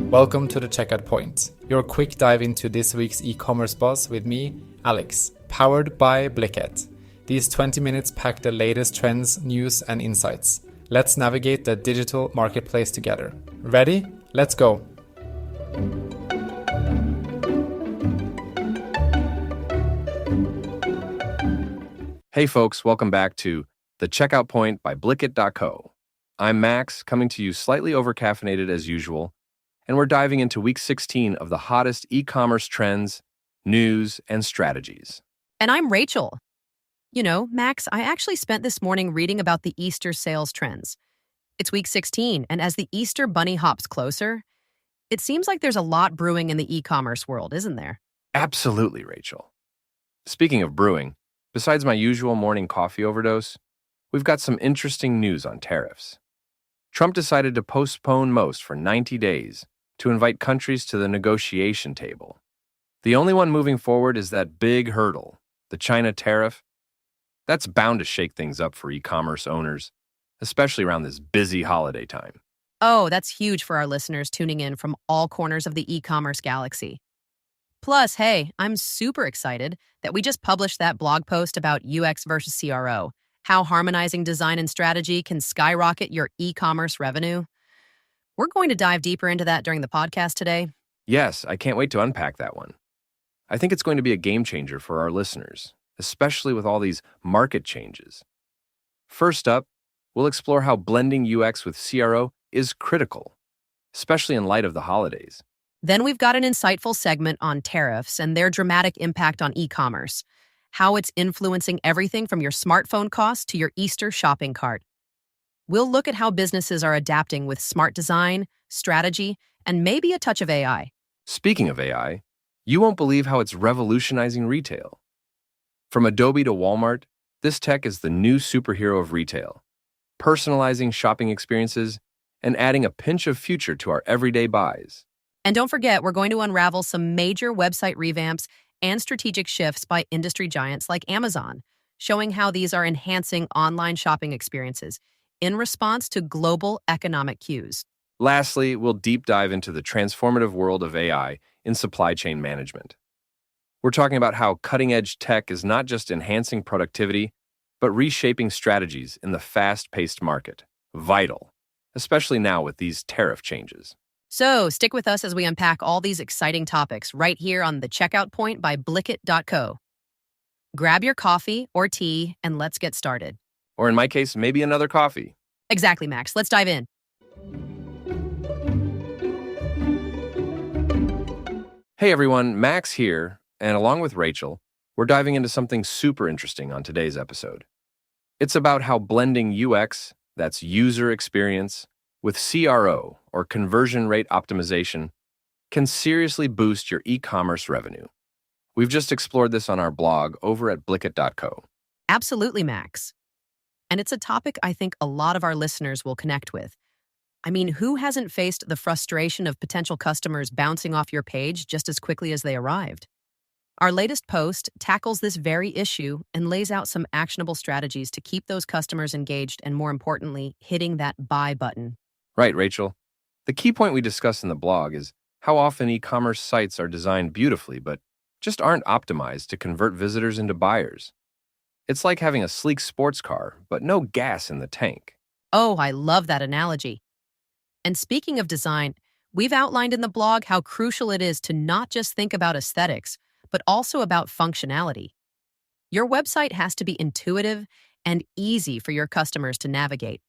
Welcome to the Checkout Point, your quick dive into this week's e-commerce buzz with me, Alex, powered by Blicket. These 20 minutes pack the latest trends, news, and insights. Let's navigate the digital marketplace together. Ready? Let's go! Hey folks, welcome back to The Checkout Point by Blicket.co. I'm Max, coming to you slightly overcaffeinated as usual, and we're diving into week 16 of the hottest e-commerce trends, news, and strategies. And I'm Rachel. You know, Max, I actually spent this morning reading about the Easter sales trends. It's week 16, and as the Easter bunny hops closer, it seems like there's a lot brewing in the e-commerce world, isn't there? Absolutely, Rachel. Speaking of brewing, besides my usual morning coffee overdose, we've got some interesting news on tariffs. Trump decided to postpone most for 90 days to invite countries to the negotiation table. The only one moving forward is that big hurdle, the China tariff. That's bound to shake things up for e-commerce owners, especially around this busy holiday time. Oh, that's huge for our listeners tuning in from all corners of the e-commerce galaxy. Plus, hey, I'm super excited that we just published that blog post about UX versus CRO, how harmonizing design and strategy can skyrocket your e-commerce revenue. We're going to dive deeper into that during the podcast today. Yes, I can't wait to unpack that one. I think it's going to be a game changer for our listeners, especially with all these market changes. First up, we'll explore how blending UX with CRO is critical, especially in light of the holidays. Then we've got an insightful segment on tariffs and their dramatic impact on e-commerce, how it's influencing everything from your smartphone cost to your Easter shopping cart. We'll look at how businesses are adapting with smart design, strategy, and maybe a touch of AI. Speaking of AI, you won't believe how it's revolutionizing retail. From Adobe to Walmart, this tech is the new superhero of retail, personalizing shopping experiences and adding a pinch of future to our everyday buys. And don't forget, we're going to unravel some major website revamps and strategic shifts by industry giants like Amazon, showing how these are enhancing online shopping experiences in response to global economic cues. Lastly, we'll deep dive into the transformative world of AI in supply chain management. We're talking about how cutting-edge tech is not just enhancing productivity, but reshaping strategies in the fast-paced market. Vital, especially now with these tariff changes. So stick with us as we unpack all these exciting topics right here on The Checkout Point by Blicket.co. Grab your coffee or tea and let's get started. Or in my case, maybe another coffee. Exactly, Max. Let's dive in. Hey everyone, Max here, and along with Rachel, we're diving into something super interesting on today's episode. It's about how blending UX, that's user experience, with CRO, or conversion rate optimization, can seriously boost your e-commerce revenue. We've just explored this on our blog over at Blicket.co. Absolutely, Max. And it's a topic I think a lot of our listeners will connect with. I mean, who hasn't faced the frustration of potential customers bouncing off your page just as quickly as they arrived? Our latest post tackles this very issue and lays out some actionable strategies to keep those customers engaged and, more importantly, hitting that buy button. Right, Rachel. The key point we discuss in the blog is how often e-commerce sites are designed beautifully but just aren't optimized to convert visitors into buyers. It's like having a sleek sports car, but no gas in the tank. Oh, I love that analogy. And speaking of design, we've outlined in the blog how crucial it is to not just think about aesthetics, but also about functionality. Your website has to be intuitive and easy for your customers to navigate.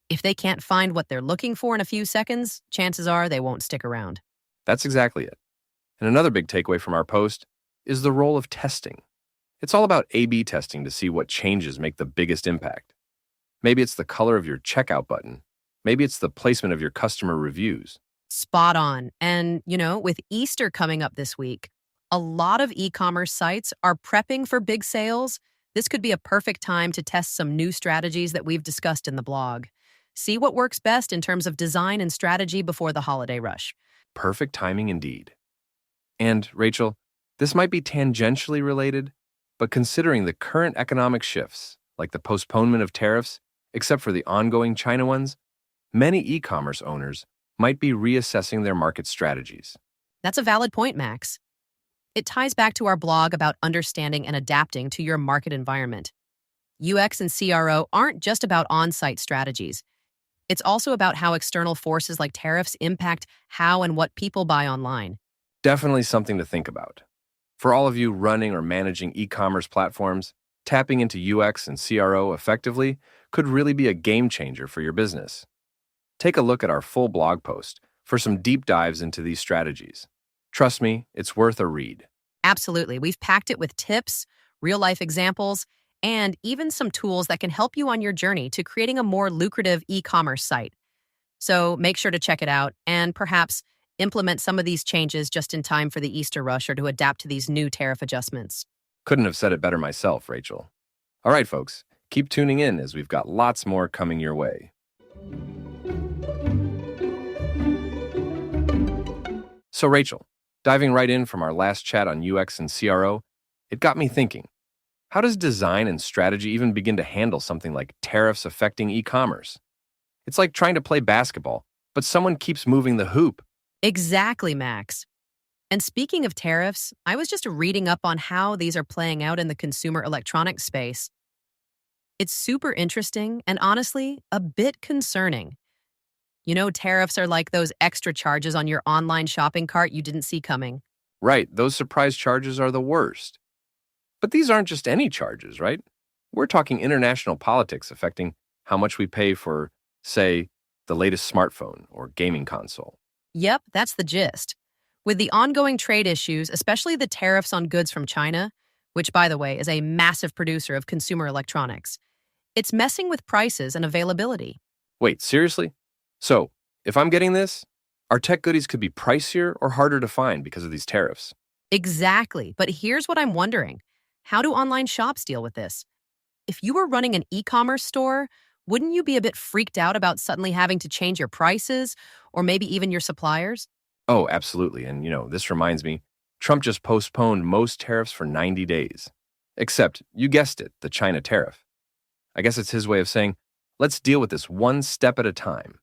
If they can't find what they're looking for in a few seconds, chances are they won't stick around. That's exactly it. And another big takeaway from our post is the role of testing. It's all about A/B testing to see what changes make the biggest impact. Maybe it's the color of your checkout button. Maybe it's the placement of your customer reviews. Spot on. And, with Easter coming up this week, a lot of e-commerce sites are prepping for big sales. This could be a perfect time to test some new strategies that we've discussed in the blog. See what works best in terms of design and strategy before the holiday rush. Perfect timing indeed. And, Rachel, this might be tangentially related, but considering the current economic shifts, like the postponement of tariffs Except for the ongoing China ones, many e-commerce owners might be reassessing their market strategies. That's a valid point, Max. It ties back to our blog about understanding and adapting to your market environment. UX and CRO aren't just about on-site strategies. It's also about how external forces like tariffs impact how and what people buy online. Definitely something to think about. For all of you running or managing e-commerce platforms, tapping into UX and CRO effectively could really be a game changer for your business. Take a look at our full blog post for some deep dives into these strategies. Trust me, it's worth a read. Absolutely. We've packed it with tips, real-life examples, and even some tools that can help you on your journey to creating a more lucrative e-commerce site. So make sure to check it out and perhaps implement some of these changes just in time for the Easter rush or to adapt to these new tariff adjustments. Couldn't have said it better myself, Rachel. All right, folks, keep tuning in as we've got lots more coming your way. So, Rachel, diving right in from our last chat on UX and CRO, it got me thinking. How does design and strategy even begin to handle something like tariffs affecting e-commerce? It's like trying to play basketball, but someone keeps moving the hoop. Exactly, Max. And speaking of tariffs, I was just reading up on how these are playing out in the consumer electronics space. It's super interesting and honestly, a bit concerning. You know, tariffs are like those extra charges on your online shopping cart you didn't see coming. Right, those surprise charges are the worst. But these aren't just any charges, right? We're talking international politics affecting how much we pay for, say, the latest smartphone or gaming console. Yep, that's the gist. With the ongoing trade issues, especially the tariffs on goods from China, which, by the way, is a massive producer of consumer electronics, it's messing with prices and availability. Wait, seriously? So, if I'm getting this, our tech goodies could be pricier or harder to find because of these tariffs. Exactly. But here's what I'm wondering. How do online shops deal with this? If you were running an e-commerce store, wouldn't you be a bit freaked out about suddenly having to change your prices or maybe even your suppliers? Oh, absolutely. And, this reminds me, Trump just postponed most tariffs for 90 days. Except, you guessed it, the China tariff. I guess it's his way of saying, let's deal with this one step at a time.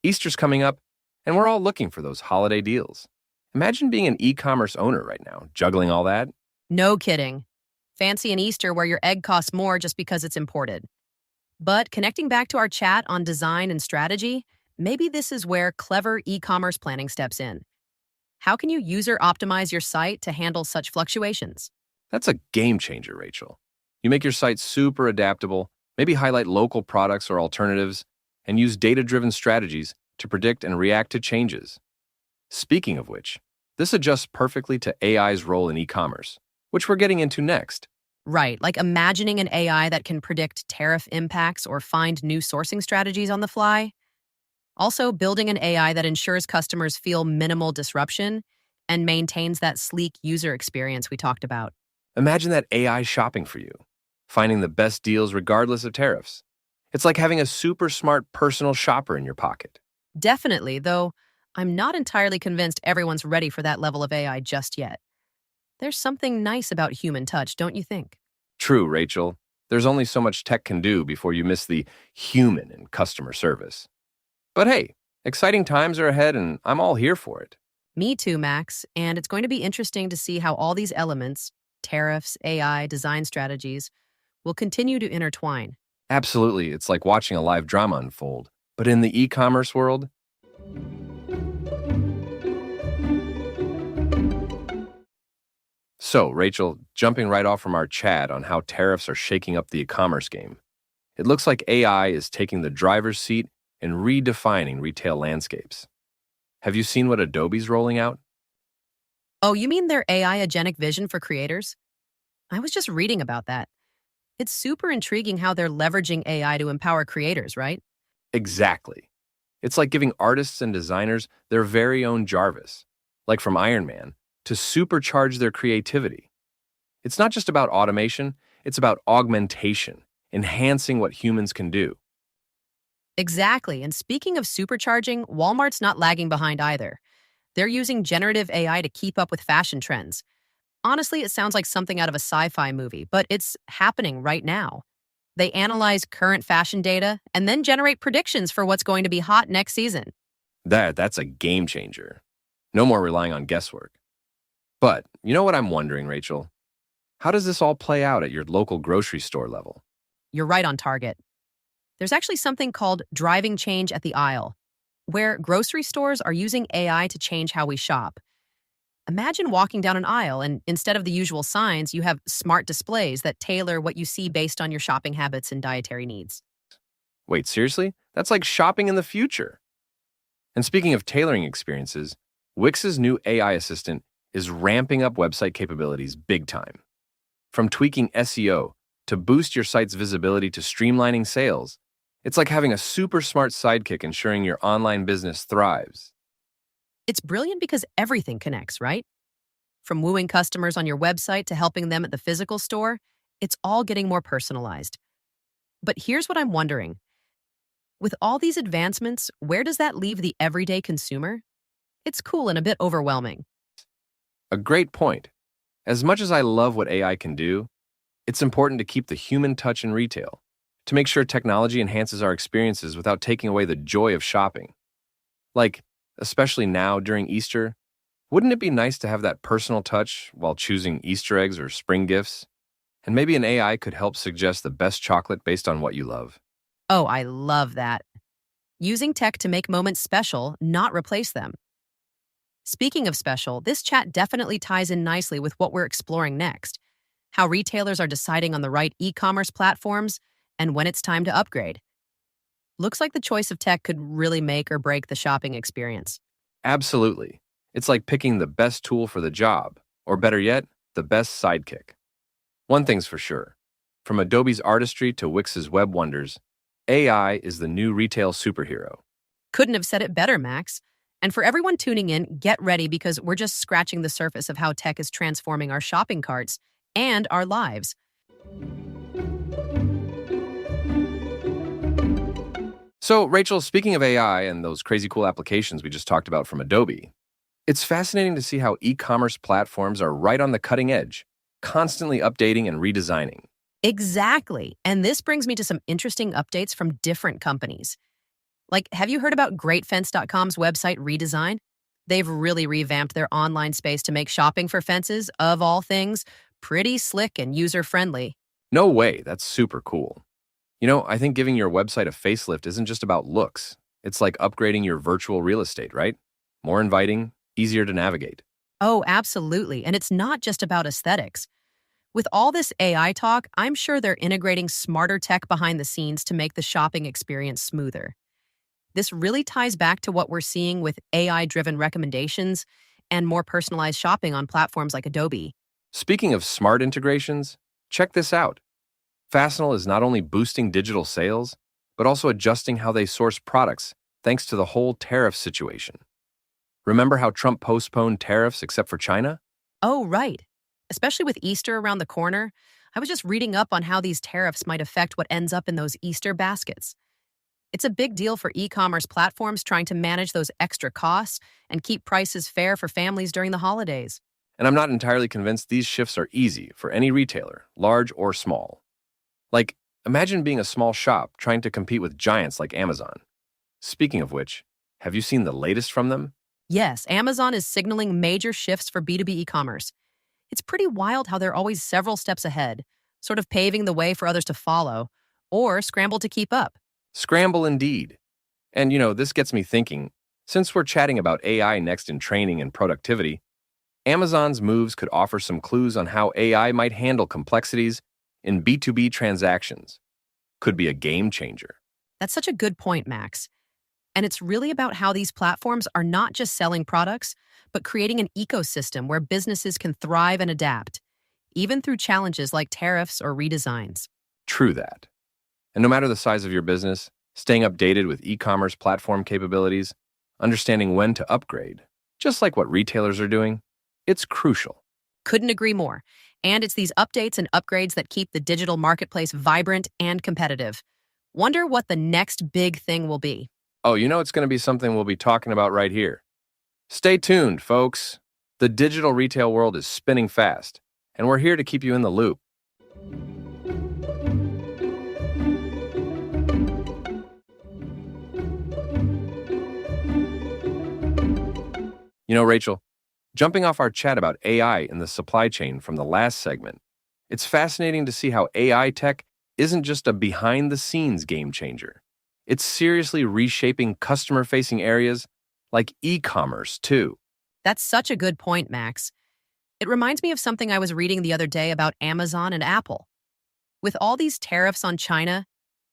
Easter's coming up, and we're all looking for those holiday deals. Imagine being an e-commerce owner right now, juggling all that. No kidding. Fancy an Easter where your egg costs more just because it's imported. But connecting back to our chat on design and strategy, maybe this is where clever e-commerce planning steps in. How can you user optimize your site to handle such fluctuations? That's a game changer, Rachel. You make your site super adaptable, maybe highlight local products or alternatives, and use data-driven strategies to predict and react to changes. Speaking of which, this adjusts perfectly to AI's role in e-commerce, which we're getting into next. Right, like imagining an AI that can predict tariff impacts or find new sourcing strategies on the fly. Also, building an AI that ensures customers feel minimal disruption and maintains that sleek user experience we talked about. Imagine that AI shopping for you, finding the best deals regardless of tariffs. It's like having a super smart personal shopper in your pocket. Definitely, though I'm not entirely convinced everyone's ready for that level of AI just yet. There's something nice about human touch, don't you think? True, Rachel. There's only so much tech can do before you miss the human in customer service. But hey, exciting times are ahead and I'm all here for it. Me too, Max, and it's going to be interesting to see how all these elements, tariffs, AI, design strategies, will continue to intertwine. Absolutely, it's like watching a live drama unfold. But in the e-commerce world, so, Rachel, jumping right off from our chat on how tariffs are shaking up the e-commerce game, it looks like AI is taking the driver's seat and redefining retail landscapes. Have you seen what Adobe's rolling out? Oh, you mean their AI-agenic vision for creators? I was just reading about that. It's super intriguing how they're leveraging AI to empower creators, right? Exactly. It's like giving artists and designers their very own Jarvis, like from Iron Man, to supercharge their creativity. It's not just about automation, it's about augmentation, enhancing what humans can do. Exactly. And speaking of supercharging, Walmart's not lagging behind either. They're using generative AI to keep up with fashion trends. Honestly, it sounds like something out of a sci-fi movie, but it's happening right now. They analyze current fashion data and then generate predictions for what's going to be hot next season. That's a game changer. No more relying on guesswork. But you know what I'm wondering, Rachel? How does this all play out at your local grocery store level? You're right on target. There's actually something called driving change at the aisle, where grocery stores are using AI to change how we shop. Imagine walking down an aisle and instead of the usual signs, you have smart displays that tailor what you see based on your shopping habits and dietary needs. Wait, seriously? That's like shopping in the future. And speaking of tailoring experiences, Wix's new AI assistant is ramping up website capabilities big time. From tweaking SEO to boost your site's visibility to streamlining sales, it's like having a super smart sidekick ensuring your online business thrives. It's brilliant because everything connects, right? From wooing customers on your website to helping them at the physical store, it's all getting more personalized. But here's what I'm wondering. With all these advancements, where does that leave the everyday consumer? It's cool and a bit overwhelming. A great point. As much as I love what AI can do, it's important to keep the human touch in retail, to make sure technology enhances our experiences without taking away the joy of shopping. Like, especially now during Easter, wouldn't it be nice to have that personal touch while choosing Easter eggs or spring gifts? And maybe an AI could help suggest the best chocolate based on what you love. Oh, I love that. Using tech to make moments special, not replace them. Speaking of special, this chat definitely ties in nicely with what we're exploring next. How retailers are deciding on the right e-commerce platforms and when it's time to upgrade. Looks like the choice of tech could really make or break the shopping experience. Absolutely. It's like picking the best tool for the job, or better yet, the best sidekick. One thing's for sure. From Adobe's artistry to Wix's web wonders, AI is the new retail superhero. Couldn't have said it better, Max. And for everyone tuning in, get ready because we're just scratching the surface of how tech is transforming our shopping carts and our lives. So, Rachel, speaking of AI and those crazy cool applications we just talked about from Adobe, it's fascinating to see how e-commerce platforms are right on the cutting edge, constantly updating and redesigning. Exactly. And this brings me to some interesting updates from different companies. Like, have you heard about GreatFence.com's website redesign? They've really revamped their online space to make shopping for fences, of all things, pretty slick and user-friendly. No way, that's super cool. You know, I think giving your website a facelift isn't just about looks. It's like upgrading your virtual real estate, right? More inviting, easier to navigate. Oh, absolutely. And it's not just about aesthetics. With all this AI talk, I'm sure they're integrating smarter tech behind the scenes to make the shopping experience smoother. This really ties back to what we're seeing with AI-driven recommendations and more personalized shopping on platforms like Adobe. Speaking of smart integrations, check this out. Fastenal is not only boosting digital sales, but also adjusting how they source products thanks to the whole tariff situation. Remember how Trump postponed tariffs except for China? Oh, right. Especially with Easter around the corner, I was just reading up on how these tariffs might affect what ends up in those Easter baskets. It's a big deal for e-commerce platforms trying to manage those extra costs and keep prices fair for families during the holidays. And I'm not entirely convinced these shifts are easy for any retailer, large or small. Like, imagine being a small shop trying to compete with giants like Amazon. Speaking of which, have you seen the latest from them? Yes, Amazon is signaling major shifts for B2B e-commerce. It's pretty wild how they're always several steps ahead, sort of paving the way for others to follow, or scramble to keep up. Scramble indeed. And this gets me thinking, since we're chatting about AI next in training and productivity, Amazon's moves could offer some clues on how AI might handle complexities in B2B transactions. Could be a game changer. That's such a good point, Max. And it's really about how these platforms are not just selling products, but creating an ecosystem where businesses can thrive and adapt, even through challenges like tariffs or redesigns. True that. And no matter the size of your business, staying updated with e-commerce platform capabilities, understanding when to upgrade, just like what retailers are doing, it's crucial. Couldn't agree more. And it's these updates and upgrades that keep the digital marketplace vibrant and competitive. Wonder what the next big thing will be. Oh, it's going to be something we'll be talking about right here. Stay tuned, folks. The digital retail world is spinning fast, and we're here to keep you in the loop. Rachel, jumping off our chat about AI in the supply chain from the last segment, it's fascinating to see how AI tech isn't just a behind-the-scenes game changer. It's seriously reshaping customer-facing areas like e-commerce, too. That's such a good point, Max. It reminds me of something I was reading the other day about Amazon and Apple. With all these tariffs on China,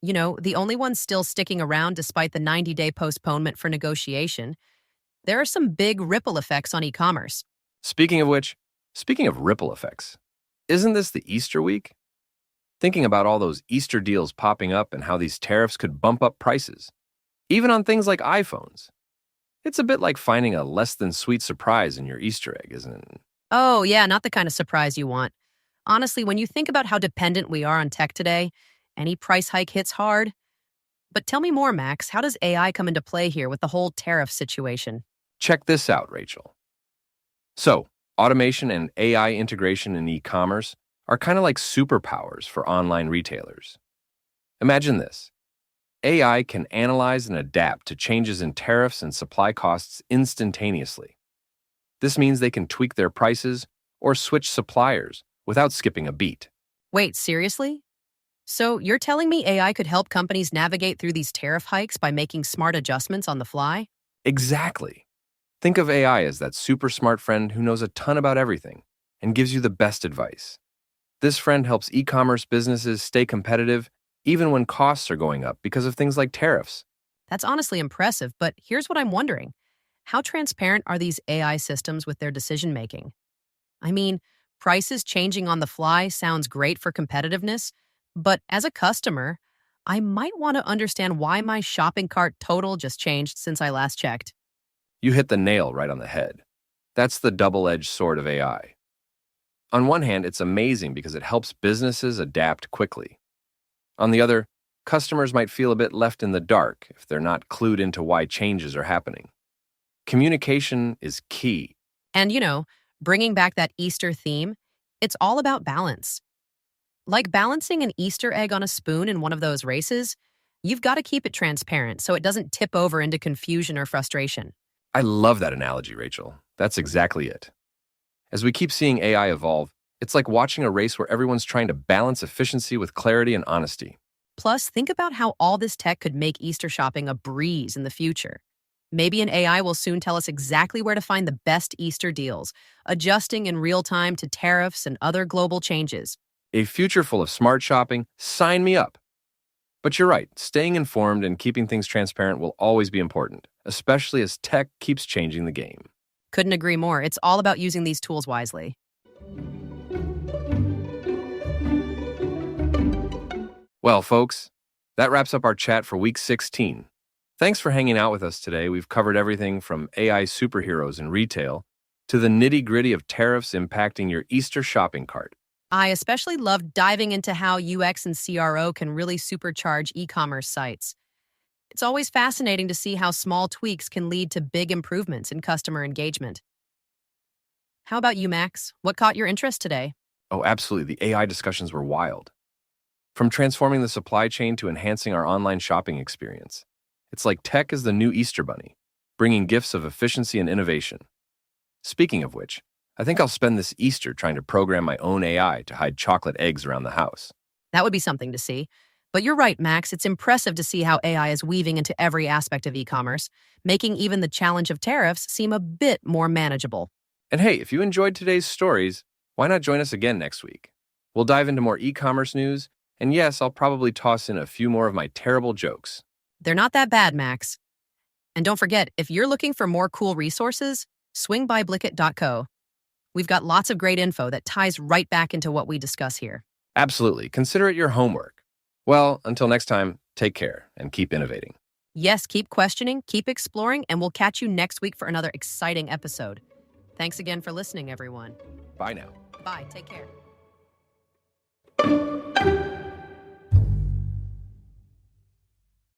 the only ones still sticking around despite the 90-day postponement for negotiation, there are some big ripple effects on e-commerce. Speaking of which, speaking of ripple effects, isn't this the Easter week? Thinking about all those Easter deals popping up and how these tariffs could bump up prices, even on things like iPhones. It's a bit like finding a less than sweet surprise in your Easter egg, isn't it? Oh, yeah, not the kind of surprise you want. Honestly, when you think about how dependent we are on tech today, any price hike hits hard. But tell me more, Max. How does AI come into play here with the whole tariff situation? Check this out, Rachel. So, automation and AI integration in e-commerce are kind of like superpowers for online retailers. Imagine this. AI can analyze and adapt to changes in tariffs and supply costs instantaneously. This means they can tweak their prices or switch suppliers without skipping a beat. Wait, seriously? So you're telling me AI could help companies navigate through these tariff hikes by making smart adjustments on the fly? Exactly. Think of AI as that super smart friend who knows a ton about everything and gives you the best advice. This friend helps e-commerce businesses stay competitive even when costs are going up because of things like tariffs. That's honestly impressive, but here's what I'm wondering. How transparent are these AI systems with their decision-making? I mean, prices changing on the fly sounds great for competitiveness, but as a customer, I might want to understand why my shopping cart total just changed since I last checked. You hit the nail right on the head. That's the double-edged sword of AI. On one hand, it's amazing because it helps businesses adapt quickly. On the other, customers might feel a bit left in the dark if they're not clued into why changes are happening. Communication is key. And, bringing back that Easter theme, it's all about balance. Like balancing an Easter egg on a spoon in one of those races, you've got to keep it transparent so it doesn't tip over into confusion or frustration. I love that analogy, Rachel. That's exactly it. As we keep seeing AI evolve, it's like watching a race where everyone's trying to balance efficiency with clarity and honesty. Plus, think about how all this tech could make Easter shopping a breeze in the future. Maybe an AI will soon tell us exactly where to find the best Easter deals, adjusting in real time to tariffs and other global changes. A future full of smart shopping? Sign me up. But you're right, staying informed and keeping things transparent will always be important, especially as tech keeps changing the game. Couldn't agree more. It's all about using these tools wisely. Well, folks, that wraps up our chat for week 16. Thanks for hanging out with us today. We've covered everything from AI superheroes in retail to the nitty-gritty of tariffs impacting your Easter shopping cart. I especially loved diving into how UX and CRO can really supercharge e-commerce sites. It's always fascinating to see how small tweaks can lead to big improvements in customer engagement. How about you, Max? What caught your interest today? Oh, absolutely. The AI discussions were wild. From transforming the supply chain to enhancing our online shopping experience. It's like tech is the new Easter bunny, bringing gifts of efficiency and innovation. Speaking of which, I think I'll spend this Easter trying to program my own AI to hide chocolate eggs around the house. That would be something to see. But you're right, Max. It's impressive to see how AI is weaving into every aspect of e-commerce, making even the challenge of tariffs seem a bit more manageable. And hey, if you enjoyed today's stories, why not join us again next week? We'll dive into more e-commerce news, and yes, I'll probably toss in a few more of my terrible jokes. They're not that bad, Max. And don't forget, if you're looking for more cool resources, swing by blicket.co. We've got lots of great info that ties right back into what we discuss here. Absolutely. Consider it your homework. Well, until next time, take care and keep innovating. Yes, keep questioning, keep exploring, and we'll catch you next week for another exciting episode. Thanks again for listening, everyone. Bye now. Bye. Take care.